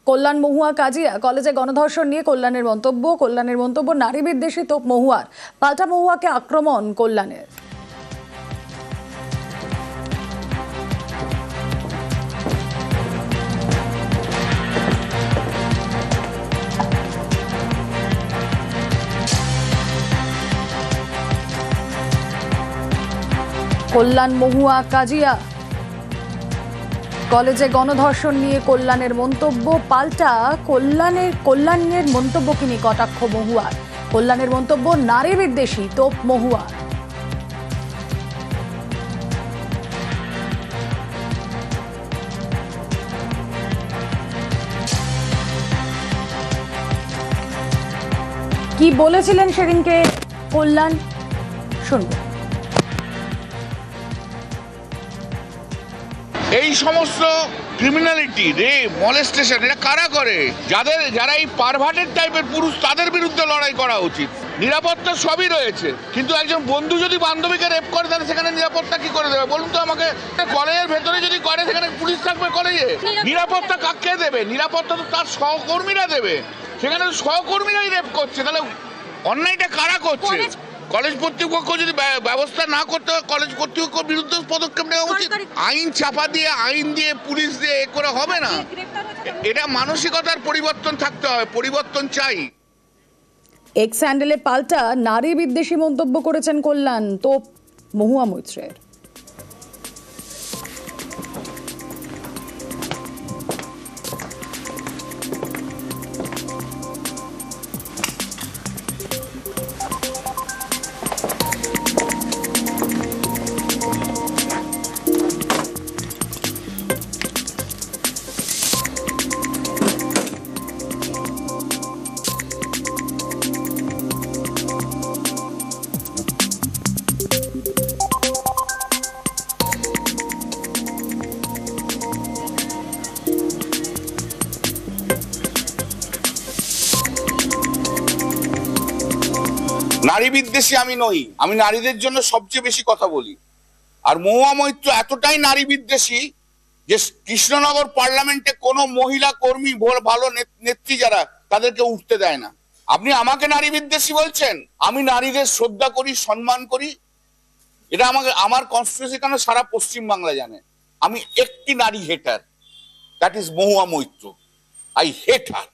কল্যাণ মহুয়া কাজিয়া কলেজে গণধর্ষণ নিয়ে কল্যাণের মন্তব্য নারী বিদ্বেষী তোপ মহুয়ার, পাল্টা মহুয়াকে আক্রমণ কল্যাণের। কল্যাণ মহুয়া কাজিয়া কলেজে গণধর্ষণ নিয়ে কল্যাণের মন্তব্য, পাল্টা কল্যাণের মন্তব্যকে নিয়ে কটাক্ষ মহুয়ার। কল্যাণের মন্তব্য নারী বিদ্বেষী তোপ মহুয়ার। কি বলেছিলেন সেদিনকে কল্যাণ, শুনবো। এই সমস্ত ক্রিমিনালিটি, রেপ, মলেস্টেশন এটা কারা করে? যারা এই পারভার্টেড টাইপের পুরুষ, তাদের বিরুদ্ধে লড়াই করা উচিত। নিরাপত্তা সবই রয়েছে, কিন্তু একজন বন্ধু যদি বান্ধবীকে রেপ করে তাহলে সেখানে নিরাপত্তা কি করে দেবে বলুন তো আমাকে? কলেজের ভেতরে যদি করে সেখানে পুলিশ থাকবে কলেজে? নিরাপত্তা কাকে দেবে? নিরাপত্তা তো তার সহকর্মীরা দেবে। সেখানে সহকর্মীরাই রেপ করছে, তাহলে অন্যায়টা কারা করছে? কলেজ কর্তৃপক্ষ যদি ব্যবস্থা না করতে হয়, কলেজ কর্তৃপক্ষের বিরুদ্ধে পদক্ষেপ নেওয়া উচিত। আইন চাপা দিয়ে, আইন দিয়ে, পুলিশ দিয়ে এ করে হবে না। এটা মানসিকতার পরিবর্তন থাকতে হবে, পরিবর্তন চাই। এক্স হ্যান্ডেলে পাল্টা নারী বিদ্বেষী মন্তব্য করেছেন কল্যাণ তোপ মহুয়া মৈত্রের। নারী বিদ্বেষী আমি নই, আমি নারীদের জন্য সবচেয়ে বেশি কথা বলি। আর মহুয়া মৈত্র এতটাই নারী বিদ্বেষী যে কৃষ্ণনগর পার্লামেন্টে কোনো মহিলা কর্মী, ভালো নেত্রী যারা, তাদেরকে উঠতে দেয় না। আপনি আমাকে নারী বিদ্বেষী বলছেন? আমি নারীদের শ্রদ্ধা করি, সম্মান করি। এটা আমার কনস্টিটিউশন কেন সারা পশ্চিম বাংলা জানে। আমি একটি নারী hater, that is Mahua Moitra. I hate her.